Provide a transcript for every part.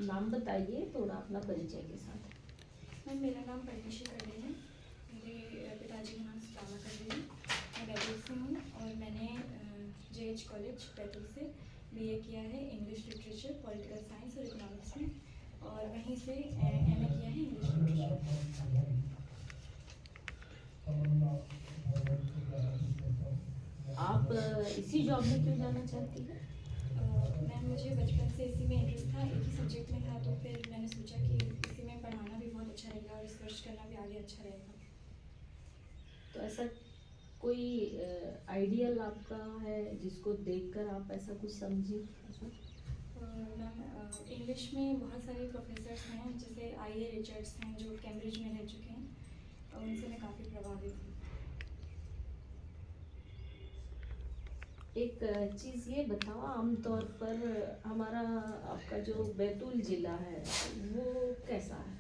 नाम बताइए थोड़ा अपना परिचय के साथ। मैम मेरा नाम परमेशी करडे है। मेरे पिताजी का नाम सुदामा करडे है। मैं बैतूल से हूँ और मैंने JH कॉलेज बैतूल से BA किया है इंग्लिश लिटरेचर, पॉलिटिकल साइंस और इकोनॉमिक्स में, और वहीं से MA किया है इंग्लिश लिटरेचर। आप इसी जॉब में क्यों जाना चाहती हैं? मैम मुझे बचपन से इसी में इंटरेस्ट था, एक ही सब्जेक्ट में था, तो फिर मैंने सोचा कि इसी में पढ़ाना भी बहुत अच्छा रहेगा और रिसर्च करना भी आगे अच्छा रहेगा। तो ऐसा कोई आइडियल आपका है जिसको देखकर आप ऐसा कुछ समझे? मैम इंग्लिश में बहुत सारे प्रोफेसर्स हैं, जैसे IA रिचर्ड्स हैं जो कैम्ब्रिज में रह चुके हैं, उनसे मैं काफ़ी प्रभावित हूँ। एक चीज़ ये बताओ, आमतौर पर हमारा आपका जो बैतूल ज़िला है वो कैसा है?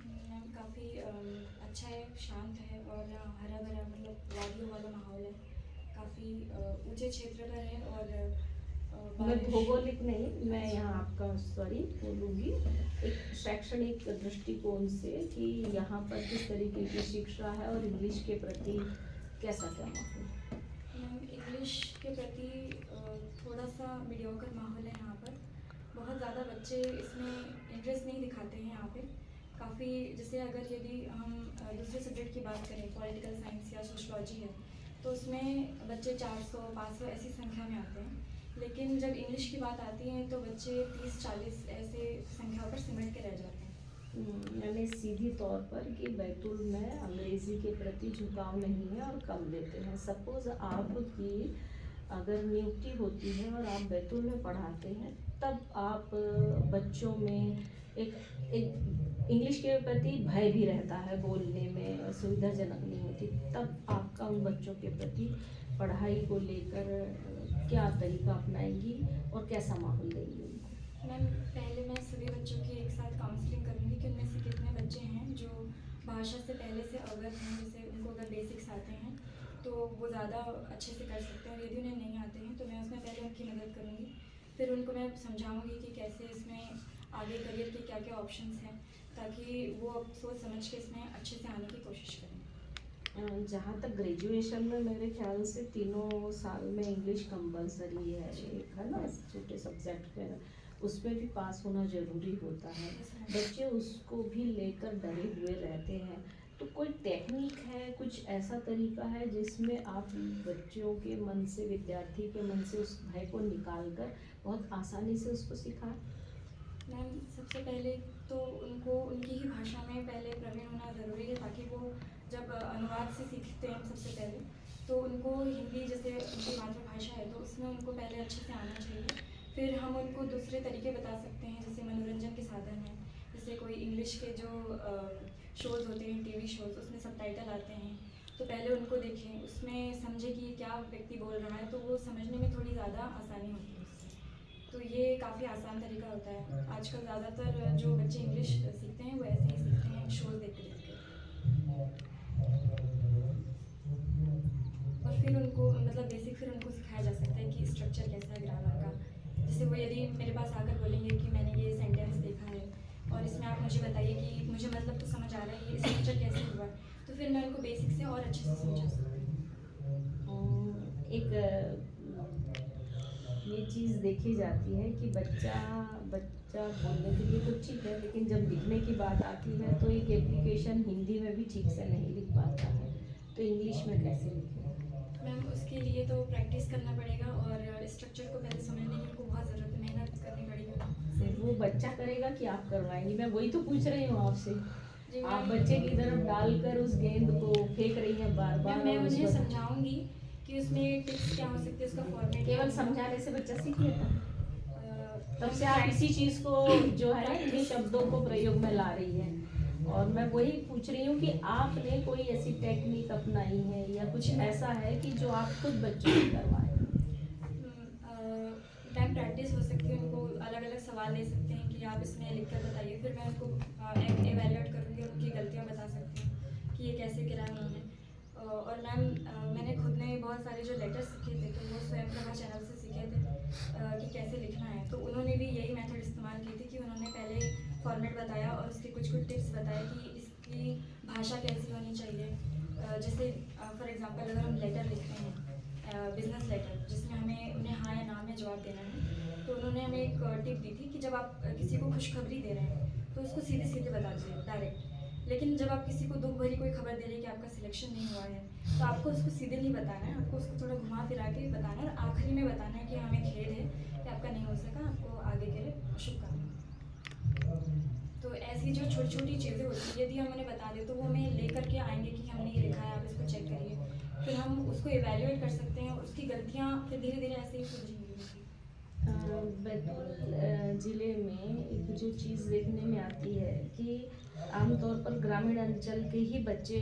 मैम काफ़ी अच्छा है, शांत है और हरा भरा, मतलब वादियों वाला माहौल है। काफ़ी ऊंचे क्षेत्र पर है और मैं भौगोलिक नहीं, मैं यहाँ आपका सॉरी बोलूँगी एक शैक्षणिक दृष्टिकोण से कि यहाँ पर किस तरीके की शिक्षा है और इंग्लिश के प्रति कैसा क्या माहौल है? मैम इंग्लिश के प्रति थोड़ा सा मीडियोकर माहौल है यहाँ पर। बहुत ज़्यादा बच्चे इसमें इंटरेस्ट नहीं दिखाते हैं यहाँ पे। काफ़ी, जैसे अगर यदि हम दूसरे सब्जेक्ट की बात करें, पॉलिटिकल साइंस या सोशलॉजी है, तो उसमें बच्चे 400-500 ऐसी संख्या में आते हैं, लेकिन जब इंग्लिश की बात आती है तो बच्चे 30-40 ऐसे संख्याओं पर सिमट के रह जाते हैं। यानी सीधी तौर पर कि बैतूल में अंग्रेज़ी के प्रति झुकाव नहीं है और कम देते हैं। सपोज़ आपकी अगर नियुक्ति होती है और आप बैतूल में पढ़ाते हैं, तब आप बच्चों में एक इंग्लिश के प्रति भय भी रहता है, बोलने में सुविधाजनक नहीं होती, तब आपका उन बच्चों के प्रति पढ़ाई को लेकर क्या तरीका अपनाएंगी और कैसा माहौल देंगी उनको? मैम पहले मैं सभी बच्चों की एक साथ काउंसलिंग करूँगी कि उनमें से कितने बच्चे हैं जो भाषा से पहले से अवगत हैं, जैसे उनको अगर बेसिक्स आते हैं तो वो ज़्यादा अच्छे से कर सकते हैं, और यदि उन्हें नहीं आते हैं तो मैं उसमें पहले उनकी मदद करूँगी। फिर उनको मैं समझाऊँगी कि कैसे इसमें आगे करियर के क्या क्या ऑप्शंस हैं, ताकि वो अब सोच समझ के इसमें अच्छे से आने की कोशिश करें। जहाँ तक ग्रेजुएशन में मेरे ख्याल से 3 साल में इंग्लिश कंपलसरी है, एक है ना छोटे सब्जेक्ट के, उसमें भी पास होना ज़रूरी होता है। बच्चे उसको भी लेकर डरे हुए रहते हैं, तो कोई टेक्निक है, कुछ ऐसा तरीका है जिसमें आप बच्चों के मन से, विद्यार्थी के मन से उस भय को निकाल कर बहुत आसानी से उसको सिखाएं? मैम सबसे पहले तो उनको उनकी ही भाषा में पहले प्रवीण होना ज़रूरी है, ताकि वो जब अनुवाद से सीखते हैं सबसे पहले, तो उनको हिंदी जैसे उनकी मातृभाषा है तो उसमें उनको पहले अच्छे से आना चाहिए। फिर हम उनको दूसरे तरीके बता सकते हैं, जैसे मनोरंजन के साधन हैं, जैसे कोई इंग्लिश के जो शोज़ होते हैं, TV शोज़, उसमें सबटाइटल आते हैं, तो पहले उनको देखें, उसमें समझें कि क्या व्यक्ति बोल रहा है, तो वो समझने में थोड़ी ज़्यादा आसानी होती है उससे। तो ये काफ़ी आसान तरीका होता है। आजकल ज़्यादातर जो बच्चे इंग्लिश सीखते हैं वो ऐसे ही सीखते हैं, शोज़ देख के। और फिर उनको मतलब बेसिक फिर उनको सिखाया जा सकता है कि स्ट्रक्चर कैसा है ग्रामर का। जैसे वो यदि मेरे पास आकर बोलेंगे कि मैंने ये सेंटेंस देखा है और इसमें आप मुझे बताइए कि मुझे मतलब तो समझ आ रहा है, ये स्ट्रक्चर कैसे हुआ, तो फिर मैं उनको बेसिक से और अच्छे से समझा सकती हूँ। एक ये चीज़ देखी जाती है कि बच्चा बोलने के लिए तो ठीक है, लेकिन जब लिखने की बात आती है तो एक एप्लीकेशन हिंदी में भी ठीक से नहीं लिख पाता है, तो इंग्लिश में कैसे लिखें? मैम उसके लिए तो प्रैक्टिस करना पड़ेगा और स्ट्रक्चर को पहले समझने की उनको बहुत ज़रूरत है, मेहनत करनी पड़ेगी। वो बच्चा करेगा कि आप करवाएंगी? मैं वही तो पूछ रही हूँ आपसे। जी आप मैम, बच्चे की तरफ डालकर उस गेंद को फेंक रही हैं बार बार, मैम मैं और उस उन्हें पर समझाऊंगी कि उसमें टिप्स क्या हो सकती है, उसका फॉर्मेट केवल समझाने से बच्चा सीख लेता है? तब से आप इसी चीज़ को जो है ना इन्हीं शब्दों को प्रयोग में ला रही हैं, और मैं वही पूछ रही हूँ कि आपने कोई ऐसी टेक्निक अपनाई है या कुछ ऐसा है कि जो आप खुद बच्चों को करवाएं? मैम प्रैक्टिस हो सकती है, उनको अलग अलग सवाल दे सकते हैं कि आप इसमें लिख कर बताइए, फिर मैं उनको एवेल्यूएट करूँगी और उनकी गलतियाँ बता सकती हूँ कि ये कैसे करा है उन्होंने। और मैम मैंने खुद ने बहुत सारे जो लेटर्स सीखे थे तो वो स्वयं प्रभा चैनल से सीखे थे, कि कैसे लिखना है, तो उन्होंने भी यही मेथड इस्तेमाल की थी कि उन्होंने पहले फॉर्मेट बताया और उसके कुछ कुछ टिप्स बताए कि इसकी भाषा कैसी होनी चाहिए। जैसे फॉर एग्जांपल अगर हम लेटर लिखते हैं, बिजनेस लेटर, जिसमें हमें उन्हें हाँ या ना में जवाब देना है, तो उन्होंने हमें एक टिप दी थी कि जब आप किसी को खुशखबरी दे रहे हैं तो उसको सीधे सीधे बता दीजिए, डायरेक्ट। लेकिन जब आप किसी को दुख भरी कोई खबर दे रहे हैं कि आपका सिलेक्शन नहीं हुआ है, तो आपको उसको सीधे नहीं बताना है, आपको उसको थोड़ा घुमा फिरा के बताना है और आखिरी में बताना है कि हमें खेद है कि आपका नहीं हो सका, आपको आगे के लिए शुभकामनाएं। तो ऐसी जो छोटी छोटी चीज़ें होती हैं, यदि हम उन्हें बता दें तो वो हमें ले करके आएंगे कि हमने ये लिखा है, आप इसको चेक करिए, फिर हम उसको इवेल्युएट कर सकते हैं और उसकी गलतियाँ फिर धीरे धीरे ऐसे ही सुलझेंगी। बैतूल ज़िले में एक जो चीज़ देखने में आती है कि आमतौर पर ग्रामीण अंचल के ही बच्चे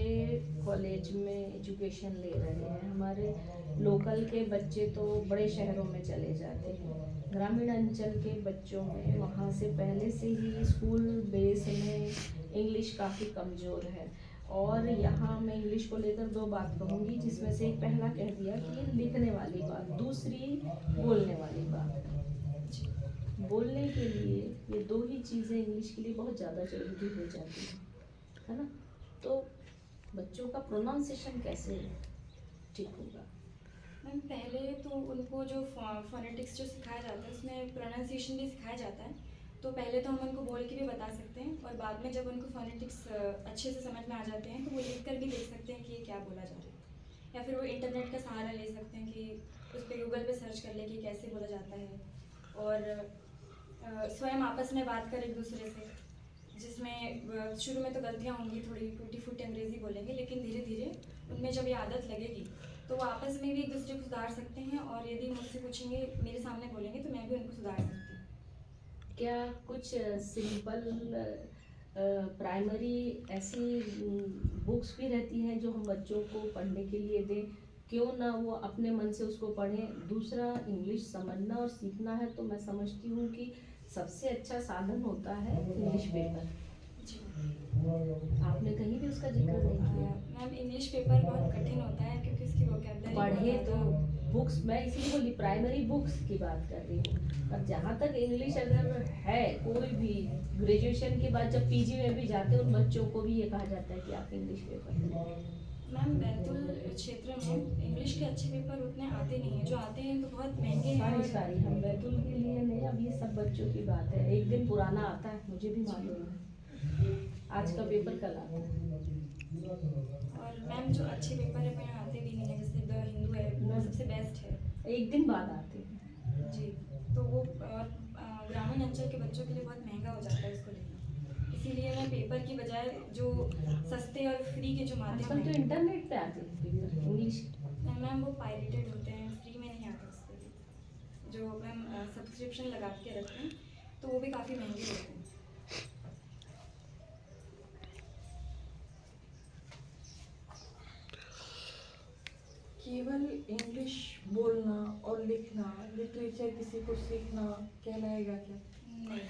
कॉलेज में एजुकेशन ले रहे हैं। हमारे लोकल के बच्चे तो बड़े शहरों में चले जाते हैं। ग्रामीण अंचल के बच्चों में वहाँ से पहले से ही स्कूल बेस में इंग्लिश काफ़ी कमज़ोर है। और यहाँ मैं इंग्लिश को लेकर दो बात कहूँगी, जिसमें से एक पहला कह दिया कि लिखने वाली बात, दूसरी बोलने वाली बात। बोलने के लिए ये दो ही चीज़ें इंग्लिश के लिए बहुत ज़्यादा ज़रूरी हो जाती है ना। तो बच्चों का प्रोनाउंसिएशन कैसे ठीक होगा? मैम पहले तो उनको जो फोनेटिक्स जो सिखाया जाता है उसमें प्रोनाउंसिएशन भी सिखाया जाता है, तो पहले तो हम उनको बोल के भी बता सकते हैं और बाद में जब उनको फोनेटिक्स अच्छे से समझ में आ जाते हैं तो वो लिख कर भी देख सकते हैं कि ये क्या बोला जा रहा है, या फिर वो इंटरनेट का सहारा ले सकते हैं कि उस पर गूगल पे सर्च कर ले कि कैसे बोला जाता है, और स्वयं आपस में बात कर एक दूसरे से, जिसमें शुरू में तो गलतियाँ होंगी, थोड़ी टूटी फूटी अंग्रेज़ी बोलेंगे, लेकिन धीरे धीरे उनमें जब ये आदत लगेगी तो वो आपस में भी एक दूसरे को सुधार सकते हैं, और यदि मुझसे पूछेंगे, मेरे सामने बोलेंगे, तो मैं भी उनको सुधार सकती हूँ। क्या कुछ सिंपल प्राइमरी ऐसी बुक्स भी रहती हैं जो हम बच्चों को पढ़ने के लिए दें? क्यों ना वो अपने मन से उसको पढ़ें। दूसरा, इंग्लिश समझना और सीखना है तो मैं समझती हूँ कि सबसे अच्छा साधन होता है इंग्लिश पेपर। जी आपने कहीं भी उसका जिक्र नहीं किया। मैम इंग्लिश पेपर बहुत कठिन होता है क्योंकि उसकी वोकैबुलरी पढ़े तो बुक्स, मैं इसलिए बोली प्राइमरी बुक्स की बात कर रही हूँ। पर जहाँ तक इंग्लिश अगर है, कोई भी ग्रेजुएशन के बाद जब पीजी में भी जाते हैं उन बच्चों को भी ये कहा जाता है कि आप इंग्लिश पेपर करें। मैम बैतूल क्षेत्र में इंग्लिश के अच्छे पेपर उतने आते नहीं हैं, जो आते हैं तो बहुत महंगे हैं। सारी हम बैतूल के लिए नहीं, अब ये सब बच्चों की बात है। एक दिन पुराना आता है, मुझे भी मालूम है, आज का पेपर कल आता है। और मैम जो अच्छे पेपर है वो यहाँ आते भी नहीं है, जैसे द हिंदू है वो सबसे बेस्ट है, एक दिन बाद आते हैं। जी। तो वो और ग्रामीण अंचल के बच्चों के लिए बहुत महंगा हो जाता है उसको लेना, इसीलिए मैं पेपर की बजाय जो सस्ते और फ्री के जो माध्यम आजकल तो हैं, इंटरनेट पे आते हैं पेपर इंग्लिश। मैम वो पायरेटेड होते हैं, फ्री में नहीं आता उसके लिए, जो मैम सब्सक्रिप्शन लगा के रखते हैं तो वो भी काफ़ी महंगे होते हैं। केवल इंग्लिश बोलना और लिखना, लिटरेचर किसी को सीखना कहलाएगा क्या? नहीं,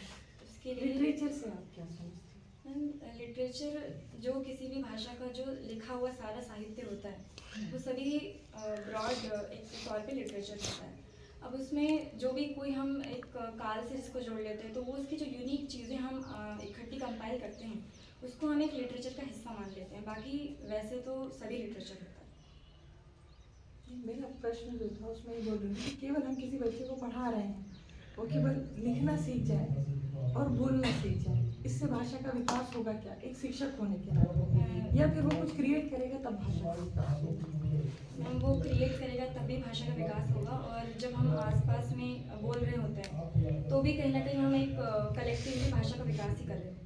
उसके लिए लिटरेचर से आप क्या समझते मैम लिटरेचर जो किसी भी भाषा का जो लिखा हुआ सारा साहित्य होता है वो सभी ब्रॉड एक तौर पे लिटरेचर होता है। अब उसमें जो भी कोई हम एक काल से जिसको जोड़ लेते हैं तो वो उसकी जो यूनिक चीज़ें हम इकट्ठी कंपाइल करते हैं उसको हम एक लिटरेचर का हिस्सा मान लेते हैं, बाकी वैसे तो सभी लिटरेचर होता है। मेरा प्रश्न जो था उसमें ये बोल रही हूँ कि केवल हम किसी बच्चे को पढ़ा रहे हैं, वो केवल लिखना सीख जाए और बोलना सीख जाए, इससे भाषा का विकास होगा क्या एक शिक्षक होने के नाते? या फिर वो कुछ क्रिएट करेगा तब भाषा का विकास होगा? मैम वो क्रिएट करेगा तब भी भाषा का विकास होगा, और जब हम आसपास में बोल रहे होते हैं तो भी कहीं ना कहीं हम एक कलेक्टिवली भाषा का विकास ही कर रहे होते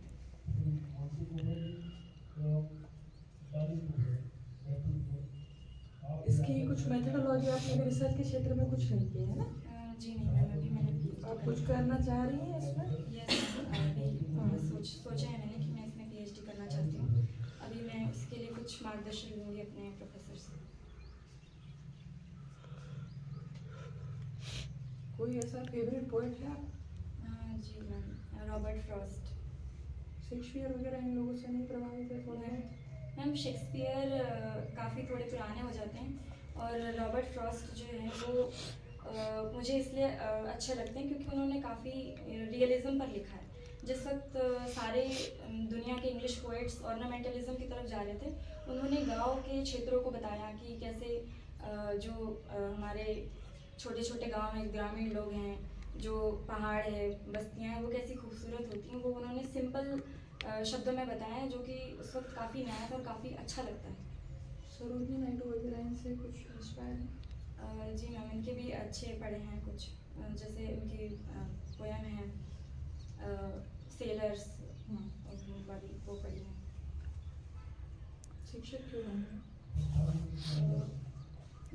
इसकी कुछ मेथोडोलॉजी आप मेरे रिसर्च के क्षेत्र में कुछ नहीं किए है ना? हैं। जी नहीं मैम, अभी मैंने आप कुछ करना चाह रही हैं इसमें? सोचा है मैंने कि मैं इसमें पीएचडी करना चाहती हूँ। अभी मैं इसके लिए कुछ मार्गदर्शन लूँगी अपने प्रोफेसर से। कोई ऐसा फेवरेट पोएट है आप? जी मैम, रॉबर्ट फ्रॉस्ट। शेक्सपियर वगैरह इन लोगों से नहीं प्रभावित है थोड़ा? मैम शेक्सपियर काफ़ी थोड़े पुराने हो जाते हैं, और रॉबर्ट फ्रॉस्ट जो है वो मुझे इसलिए अच्छे लगते हैं क्योंकि उन्होंने काफ़ी रियलिज्म पर लिखा है। जिस वक्त सारे दुनिया के इंग्लिश पोइट्स ऑर्नामेंटलिज्म की तरफ जा रहे थे, उन्होंने गांव के क्षेत्रों को बताया कि कैसे हमारे छोटे छोटे गांव हैं, ग्रामीण लोग हैं, जो पहाड़ है, बस्तियां हैं, वो कैसी खूबसूरत होती हैं। वो उन्होंने सिंपल शब्दों में बताया है, जो कि उस वक्त काफ़ी नया था और काफ़ी अच्छा लगता है। सरोजनी नायडू वगैरह इनसे कुछ इंस्पायर है? जी मैम, इनके भी अच्छे पढ़े हैं कुछ, जैसे इनकी पोयम है सेलर्स वाली, वो पढ़ी है। शिक्षक क्यों बने?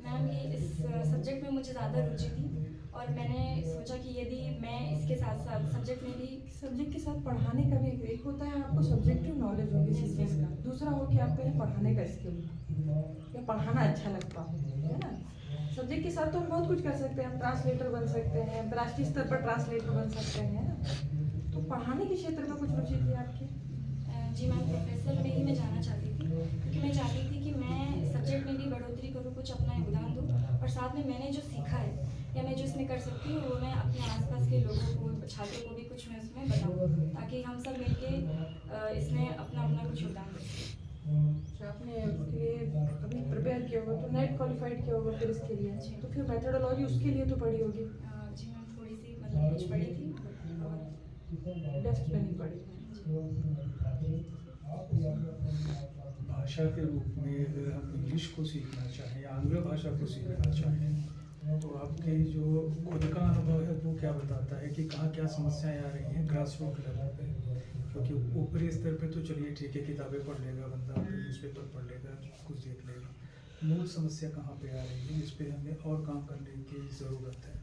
मैम, ये इस सब्जेक्ट में मुझे ज़्यादा रुचि थी और मैंने सोचा कि यदि मैं इसके साथ साथ सब्जेक्ट में भी सब्जेक्ट के साथ पढ़ाने का भी एक होता है, आपको सब्जेक्टिव नॉलेज होगी किसी चीज़ का, दूसरा हो कि आप पहले पढ़ाने का स्किल या पढ़ाना अच्छा लगता हो, है ना। सब्जेक्ट के साथ तो हम बहुत कुछ कर सकते हैं, हम ट्रांसलेटर बन सकते हैं, राष्ट्रीय स्तर पर ट्रांसलेटर बन सकते हैं, है ना। तो पढ़ाने के क्षेत्र में कुछ रुचि थी आपकी? जी मैम, प्रोफेसर में ही मैं जाना चाहती थी क्योंकि मैं चाहती थी कि मैं सब्जेक्ट में भी बढ़ोतरी करूँ, कुछ अपना योगदान दूँ और साथ में मैंने जो सीखा है या मैं जो इसमें कर सकती हूँ वो मैं अपने आसपास के लोगों को, छात्रों को भी कुछ मैं उसमें बताऊँ, ताकि हम सब मिलके इसमें अपना अपना कुछ योगदान दें। तो आपने उसके लिए अभी प्रिपेयर किया होगा, तो नेट क्वालिफाइड किया होगा फिर इसके लिए, तो फिर मेथोडोलॉजी उसके लिए तो पढ़ी होगी? जी मैम, थोड़ी सी मतलब कुछ पढ़ी थी और डेप्थ में नहीं पढ़ी। भाषा के रूप में अगर हम इंग्लिश को सीखना चाहें या आंग्ल भाषा को सीखना चाहें, तो आपके जो खुद का अनुभव है वो क्या बताता है कि कहाँ क्या समस्याएं आ रही हैं ग्रास रूट लेवल पे? क्योंकि ऊपरी स्तर पे तो चलिए ठीक है, किताबें पढ़ लेगा बंदा, न्यूज़पेपर पढ़ लेगा, कुछ देख लेगा, मूल समस्या कहाँ पे आ रही है जिस पे हमें और काम करने की ज़रूरत है?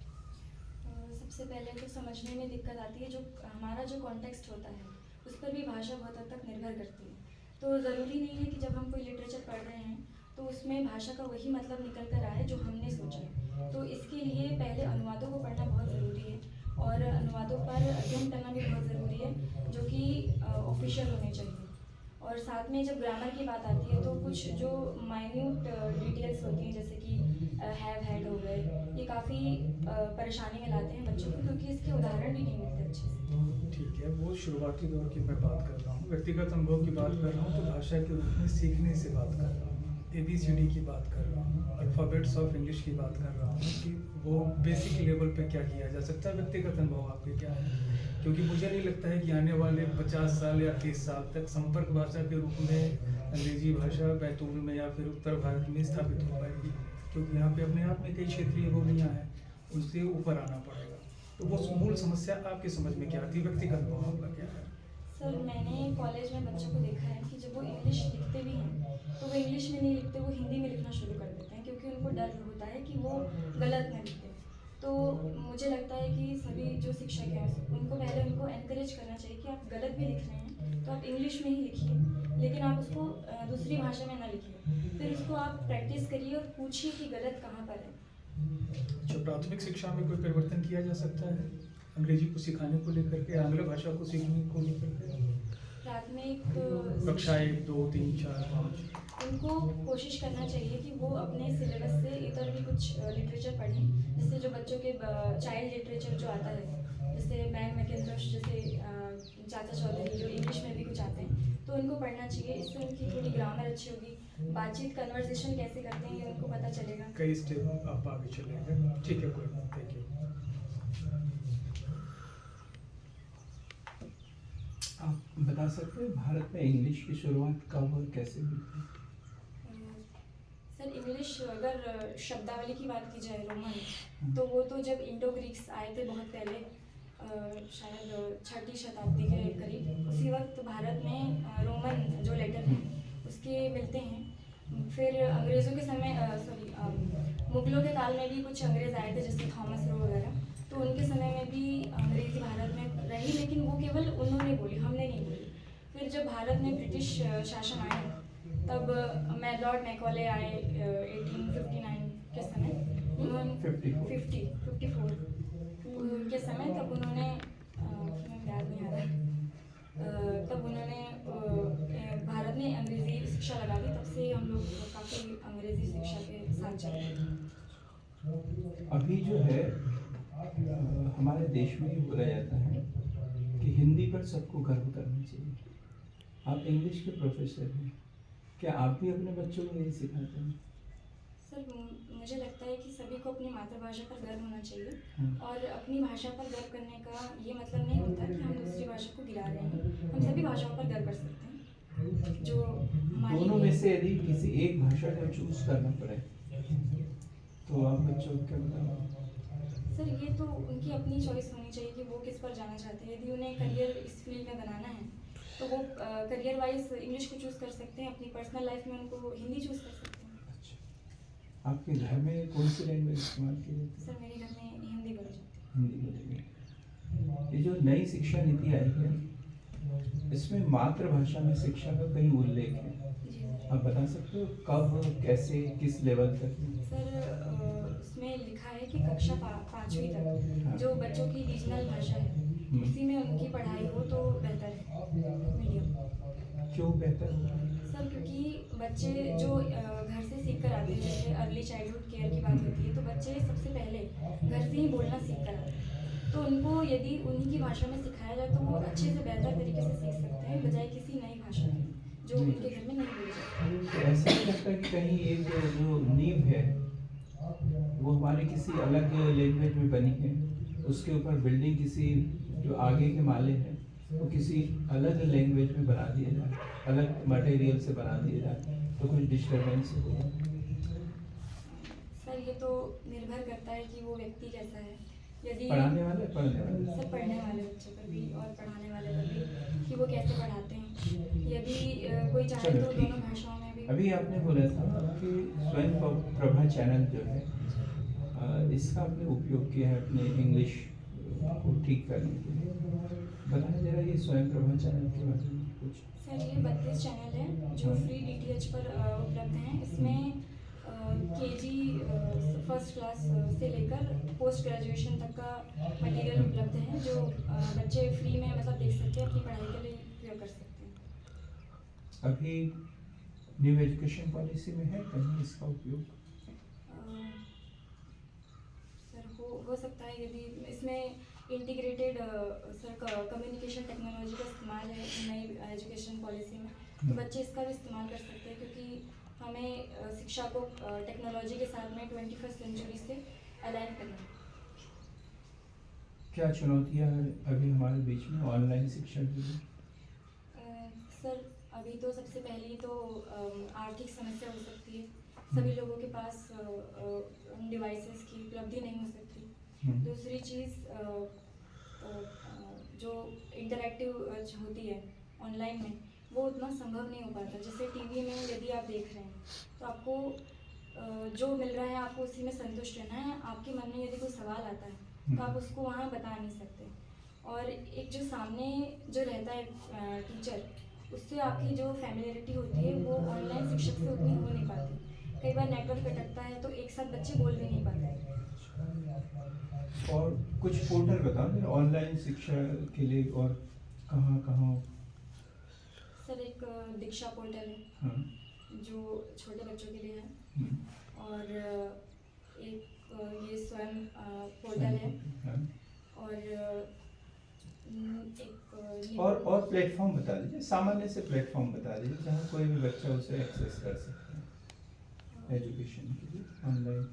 सबसे पहले तो समझने में दिक्कत आती है, जो हमारा जो कॉन्टेक्स्ट होता है उस पर भी भाषा बहुत हद तक निर्भर करती है। तो ज़रूरी नहीं है कि जब हम कोई लिटरेचर पढ़ रहे हैं तो उसमें भाषा का वही मतलब निकल कर आए जो हमने सोचा है। तो इसके लिए पहले अनुवादों को पढ़ना बहुत ज़रूरी है और अनुवादों पर अध्ययन करना भी बहुत ज़रूरी है, जो कि ऑफिशियल होने चाहिए। और साथ में जब ग्रामर की बात आती है तो कुछ जो माइन्यूट डिटेल्स होती हैं, जैसे कि हैव हैड हो गए, ये काफ़ी परेशानी में लाते हैं बच्चों को, क्योंकि इसके उदाहरण भी नहीं मिलते अच्छे से। ठीक है, वो शुरुआती दौर की मैं बात कर रहा हूँ, व्यक्तिगत अनुभव की बात कर रहा हूँ, तो भाषा के रूप में सीखने से बात कर रहा हूँ, ABCD की बात कर रहा हूँ, अल्फ़ाबेट्स ऑफ इंग्लिश की बात कर रहा हूँ कि वो बेसिक लेवल पे क्या किया जा सकता है। व्यक्तिगत अनुभव आपके क्या है? क्योंकि मुझे नहीं लगता है कि आने वाले 50 साल या 30 साल तक संपर्क भाषा के रूप में अंग्रेजी भाषा बैतूल में या फिर उत्तर भारत में स्थापित हो पाएगी, क्योंकि यहाँ पे अपने आप में कई क्षेत्रीय बोलियाँ हैं, उनसे ऊपर आना पड़ेगा। तो वो मूल समस्या आपकी समझ में क्या आती है? व्यक्तिगत अनुभव आपका क्या है? सर, मैंने कॉलेज में बच्चों को देखा है कि जब वो इंग्लिश लिखते भी हैं तो वो इंग्लिश में नहीं लिखते, वो हिंदी में लिखना शुरू कर देते हैं, क्योंकि उनको डर होता है कि वो गलत ना लिखें। तो मुझे लगता है कि सभी जो शिक्षक हैं उनको पहले उनको एनकरेज करना चाहिए कि आप गलत भी लिख रहे हैं तो आप इंग्लिश में ही लिखिए, लेकिन आप उसको दूसरी भाषा में ना लिखिए। फिर उसको आप प्रैक्टिस करिए और पूछिए कि गलत कहाँ पर है। जो प्राथमिक शिक्षा में कोई परिवर्तन किया जा सकता है अंग्रेजी को सिखाने को लेकर के, आंग्ल भाषा को सीखने को लेकर के? प्राथमिक कक्षा 1, 2, 3, 4, 5 उनको कोशिश करना चाहिए कि वो अपने सिलेबस से इधर भी कुछ लिटरेचर पढ़ें, जिससे जो बच्चों के चाइल्ड लिटरेचर जो आता है, जैसे बैन मैकिन्टोश जैसे चाचा चौधरी जो इंग्लिश में भी कुछ आते हैं, तो उनको पढ़ना चाहिए। इससे उनकी थोड़ी ग्रामर अच्छी होगी, बातचीत कन्वर्सेशन कैसे करते हैं ये उनको पता चलेगा। कई स्टेप आप आगे चलेंगे। ठीक है, कोई बात, थैंक यू। आप बता सकते हैं भारत में इंग्लिश की शुरुआत कब और कैसे हुई थी? सर, इंग्लिश अगर शब्दावली की बात की जाए रोमन, तो वो तो जब इंडो ग्रीक्स आए थे बहुत पहले, शायद 6वीं शताब्दी के करीब, उसी वक्त भारत में रोमन जो लेटर हैं उसके मिलते हैं। फिर अंग्रेज़ों के समय मुगलों के काल में भी कुछ अंग्रेज़ आए थे, जैसे थॉमस रो वगैरह, तो उनके समय में भी अंग्रेज़ी भारत में रही, लेकिन वो केवल उन्होंने बोली, हमने नहीं बोली। फिर जब भारत में ब्रिटिश शासन आया तब लॉर्ड मैकॉले आए 1859 के समय, उन्होंने 54 के समय, तब उन्होंने याद नहीं आ रहा, तब उन्होंने भारत में अंग्रेज़ी शिक्षा लगा दी। तब से हम लोग काफ़ी अंग्रेज़ी शिक्षा के साथ चल रहे हैं। अभी जो है हमारे देश में ये बोला जाता है कि हिंदी पर सबको गर्व करना चाहिए। आप इंग्लिश के प्रोफेसर हैं, क्या आप भी अपने बच्चों को यही सिखाते हैं? सर मुझे लगता है कि सभी को अपनी मातृभाषा पर गर्व होना चाहिए हाँ। और अपनी भाषा पर गर्व करने का ये मतलब नहीं होता कि हम दूसरी भाषा को गिरा रहे हैं। हम सभी भाषाओं पर गर्व कर सकते हैं जो हमारी दोनों में से यदि किसी एक भाषा को चूज करना पड़े तो आप बच्चों को क्या बताओगे? सर ये तो उनकी अपनी चॉइस होनी चाहिए कि वो किस पर जाना चाहते हैं। यदि उन्हें करियर इस फील्ड में बनाना है तो वो करियर वाइज इंग्लिश को चूज़ कर सकते हैं, अपनी पर्सनल लाइफ में उनको हिंदी चूज़ कर सकते हैं। अच्छा, आपके घर में कौन सी लैंग्वेज इस्तेमाल की जाती है? सर मेरे घर में हिंदी बोली जाती है। हिंदी बोलेंगे। ये जो नई शिक्षा नीति आई है इसमें मातृभाषा में शिक्षा का कहीं उल्लेख है, जी सर। आप बता सकते हो कब, कैसे, किस लेवल तक? सर उसमें लिखा है कि कक्षा 5वीं तक जो बच्चों की रीजनल भाषा है उसी में उनकी पढ़ाई हो तो बेहतर है मीडियम। क्यों बेहतर होगा? सर क्योंकि बच्चे जो घर से सीख कर आते हैं, जैसे अर्ली चाइल्डहुड केयर की बात होती है तो बच्चे सबसे पहले घर से ही बोलना सीख कर आते हैं। तो उनको यदि उन्हीं की भाषा में सिखाया जाए तो वो अच्छे से बेहतर तरीके से सीख सकते हैं बजाय किसी नई भाषा के जो उनके घर में नहीं बोली जाती। तो ऐसा नहीं लगता कि कहीं एक जो नींव है वो हमारे किसी अलग लैंग्वेज में बनी है, उसके ऊपर बिल्डिंग किसी जो आगे के माले हैं वो किसी अलग लैंग्वेज में बना दिया जाए, अलग मटेरियल से बना दिया जाए तो कुछ डिस्टर्बेंस होगा? सर ये तो निर्भर करता है कि वो व्यक्ति कैसा है। यदि पढ़ाने वाले सर पढ़ने वाले बच्चे पर भी और पढ़ाने वाले पर भी कि वो कैसे पढ़ाते हैं। यदि कोई चाहे चलो, तो ठीक दोनों है। भाषाओं में भी। अभी आपने बोला था कि स्वयं प्रभा चैनल जो है इसका आपने उपयोग किया है अपने इंग्लिश को ठीक करने के लिए, बताएं जरा ये स्वयं प्रभा चैनल के बारे में कुछ। सर ये 32 चैनल है जो फ्री DTH पर उपलब्ध हैं। इसमें KG फर्स्ट क्लास से लेकर पोस्ट ग्रेजुएशन तक का मटेरियल उपलब्ध है जो बच्चे फ्री में मतलब देख सकते हैं, अपनी पढ़ाई के लिए उपयोग कर सकते हैं। अभी न्यू एजुकेशन पॉलिसी में है कहीं इसका उपयोग? सर हो सकता है यदि इसमें इंटीग्रेटेड सर कम्युनिकेशन टेक्नोलॉजी का इस्तेमाल है नई एजुकेशन पॉलिसी में तो बच्चे इसका भी इस्तेमाल कर सकते हैं क्योंकि हमें शिक्षा को टेक्नोलॉजी के साथ में 21st सेंचुरी से अलाइन करना है। क्या चुनौतियाँ अभी हमारे बीच में ऑनलाइन शिक्षा के लिए? सर अभी तो सबसे पहली तो आर्थिक समस्या हो सकती है, सभी लोगों के पास उन डिवाइसेस की उपलब्धि नहीं हो सकती। दूसरी चीज़ जो इंटरैक्टिव होती है ऑनलाइन में वो उतना संभव नहीं हो पाता। जैसे टीवी में यदि आप देख रहे हैं तो आपको जो मिल रहा है आपको उसी में संतुष्ट रहना है। आपके मन में यदि कोई सवाल आता है तो आप उसको वहाँ बता नहीं सकते। और एक जो सामने जो रहता है टीचर, उससे आपकी जो फैमिलियरिटी होती है वो ऑनलाइन शिक्षक से उतनी हो नहीं पाती। कई बार नेटवर्क अटकता है तो एक साथ बच्चे बोल भी नहीं पाते। और कुछ पोर्टल बताओ ऑनलाइन शिक्षा के लिए और कहाँ कहाँ? सर एक दीक्षा पोर्टल है हाँ। जो छोटे बच्चों के लिए है और एक ये स्वयं पोर्टल है हाँ। और एक और प्लेटफॉर्म बता दीजिए, सामान्य से प्लेटफॉर्म बता दीजिए जहाँ कोई भी बच्चा उसे एक्सेस कर सकता है एजुकेशन के लिए ऑनलाइन।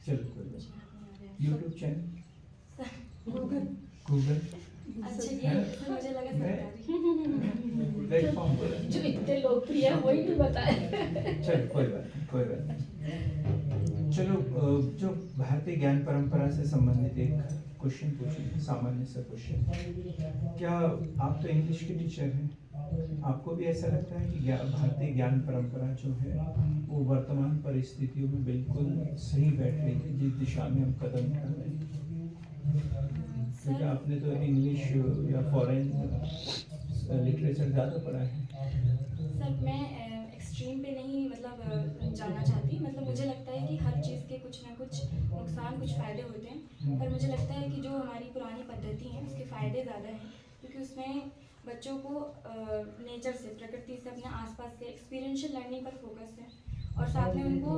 चलो कोई बात। YouTube channel, Google. अच्छा ये मुझे लगा सरकारी प्लेटफॉर्म बोला जो इतने लोकप्रिय है वही भी बताए। चलो कोई बात नहीं, कोई बात नहीं। चलो जो भारतीय ज्ञान परंपरा से संबंधित एक क्वेश्चन पूछेंगे, सामान्य सा क्वेश्चन। क्या आप तो इंग्लिश के टीचर हैं, आपको भी ऐसा लगता है कि भारतीय ज्ञान परंपरा जो है वो वर्तमान परिस्थितियों में बिल्कुल सही बैठ रही है जिस दिशा में हम कदम उठा रहे हैं? क्योंकि आपने तो इंग्लिश या फॉरेन लिटरेचर ज़्यादा पढ़ा है। सर मैं एक्सट्रीम पे नहीं मतलब जाना चाहती। मतलब मुझे लगता है कि हर चीज़ के कुछ ना कुछ नुकसान कुछ फ़ायदे होते हैं, पर मुझे लगता है कि जो हमारी पुरानी पद्धति हैं उसके फ़ायदे ज़्यादा हैं क्योंकि उसमें बच्चों को नेचर से, प्रकृति से, अपने आसपास से एक्सपीरियंशियल लर्निंग पर फोकस है और साथ में उनको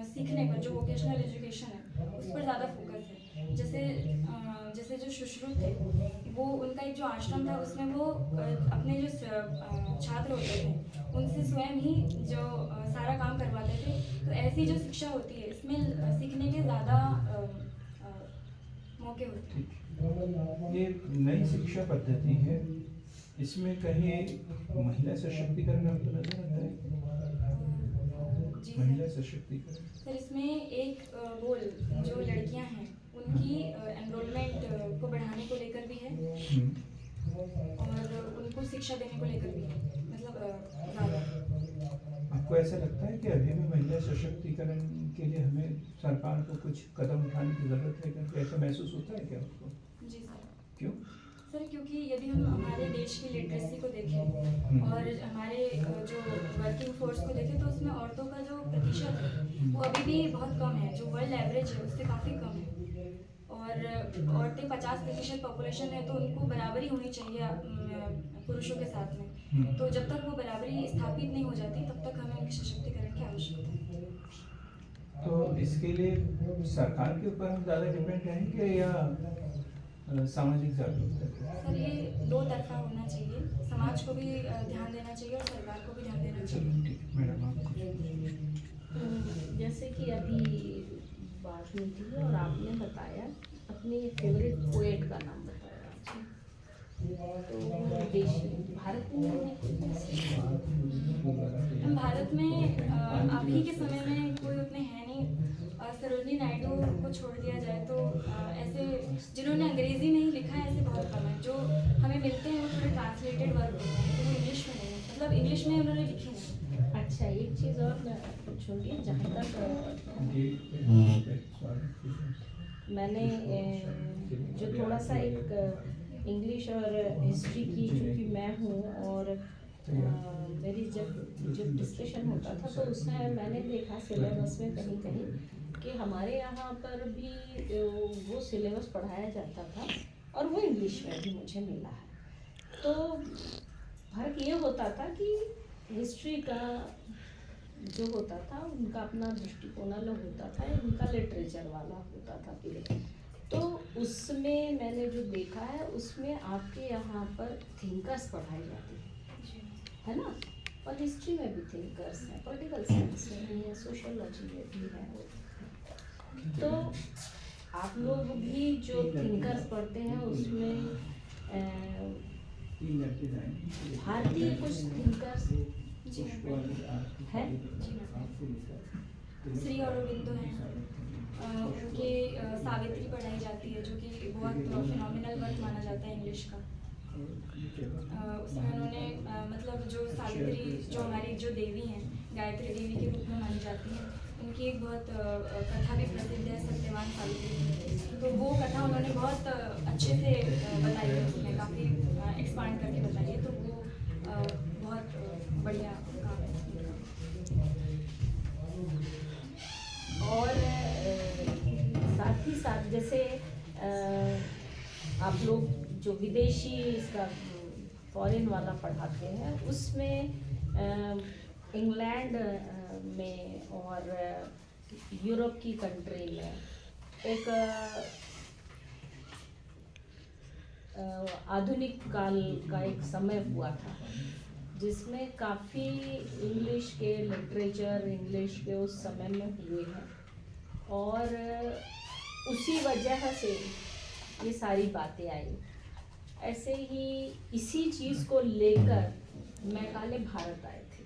सीखने पर, जो वोकेशनल एजुकेशन है उस पर ज़्यादा फोकस है। जैसे जो सुश्रुत थे, वो उनका एक जो आश्रम था उसमें वो अपने जो छात्र होते थे उनसे स्वयं ही जो सारा काम करवाते थे। तो ऐसी जो शिक्षा होती है इसमें सीखने के ज़्यादा मौके होते हैं। ये नई शिक्षा पद्धति है, इसमें कहीं महिला सशक्तिकरण आपको नजर आता है? जी महिला सर। सशक्तिकरण सर इसमें एक गोल जो लड़कियां हैं उनकी एनरोलमेंट को बढ़ाने को लेकर भी है और उनको शिक्षा देने को लेकर भी है, मतलब ज़्यादा। आपको ऐसा लगता है कि अभी भी महिला सशक्तिकरण के लिए हमें सरकार को कुछ कदम उठाने की जरूरत है, क्योंकि ऐसा महसूस होता है क्या आपको? जी सर। क्यों? सर क्योंकि यदि हम हमारे देश की लिटरेसी को देखें और हमारे जो वर्किंग फोर्स को देखें तो उसमें औरतों का जो प्रतिशत है वो अभी भी बहुत कम है, जो वर्ल्ड एवरेज है उससे काफ़ी कम है। और औरतें 50% पॉपुलेशन है तो उनको बराबरी होनी चाहिए पुरुषों के साथ में। तो जब तक वो बराबरी स्थापित नहीं हो जाती तब तक हमें उनके सशक्तिकरण की आवश्यकता है। तो इसके लिए सरकार के ऊपर हम ज़्यादा डिपेंड रहेंगे या सामाजिक जागरूकता पे? सर ये दो तरफा होना चाहिए, समाज को भी ध्यान देना चाहिए और सरकार को भी ध्यान देना चाहिए। चलो ठीक है मैडम, आप कुछ जैसे कि अभी बात हुई थी और आपने बताया अपनी फेवरेट पोएट का नाम बताया, तो वो विदेशी भारत में है कोई ऐसे? हम भारत में अभी के समय में कोई उतने हैं नहीं। सरोजिनी नायडू को छोड़ दिया जाए तो ऐसे जिन्होंने अंग्रेजी में ही लिखा है ऐसे बहुत कम है। जो हमें मिलते हैं वो थोड़े ट्रांसलेटेड वर्क होते हैं, तो वो इंग्लिश में नहीं है, मतलब इंग्लिश में उन्होंने लिखी नहीं। अच्छा, एक चीज़ और मैं पूछूंगी, जहाँ तक मैंने जो थोड़ा सा एक इंग्लिश और हिस्ट्री की, चूँकि मैं हूँ और मेरी जब डिस्कशन होता था तो उसमें मैंने देखा सिलेबस में कहीं कहीं कि हमारे यहाँ पर भी वो सिलेबस पढ़ाया जाता था और वो इंग्लिश में भी मुझे मिला है। तो फर्क ये होता था कि हिस्ट्री का जो होता था उनका अपना दृष्टिकोण अलग होता था, उनका लिटरेचर वाला होता था पीरियड। तो उसमें मैंने जो देखा है उसमें आपके यहाँ पर थिंकर्स पढ़ाए जाते हैं, है ना? और हिस्ट्री में भी थिंकर्स हैं, पॉलिटिकल साइंस में भी है, सोशियोलॉजी में भी है। तो आप लोग भी जो थिंकर्स पढ़ते हैं उसमें भारतीय कुछ थिंकर्स जी है? श्री अरबिंदो हैं, उनके सावित्री पढ़ाई जाती है जो कि बहुत फिनोमिनल वर्क माना जाता है इंग्लिश का। उसमें उन्होंने मतलब जो सावित्री जो हमारी जो देवी हैं गायत्री देवी के रूप में मानी जाती हैं, उनकी एक बहुत कथा भी प्रसिद्ध है, सत्यवान सावित्री। तो वो कथा उन्होंने बहुत अच्छे से बताई है, उसमें काफ़ी एक्सपांड करके बताई है, तो वो बहुत बढ़िया काम है। और साथ ही साथ जैसे आप लोग जो विदेशी इसका फॉरेन वाला पढ़ाते हैं उसमें इंग्लैंड में और यूरोप की कंट्री में एक आधुनिक काल का एक समय हुआ था जिसमें काफ़ी इंग्लिश के लिटरेचर इंग्लिश के उस समय में हुए हैं और उसी वजह से ये सारी बातें आई। ऐसे ही इसी चीज़ को लेकर मैकाले भारत आए थे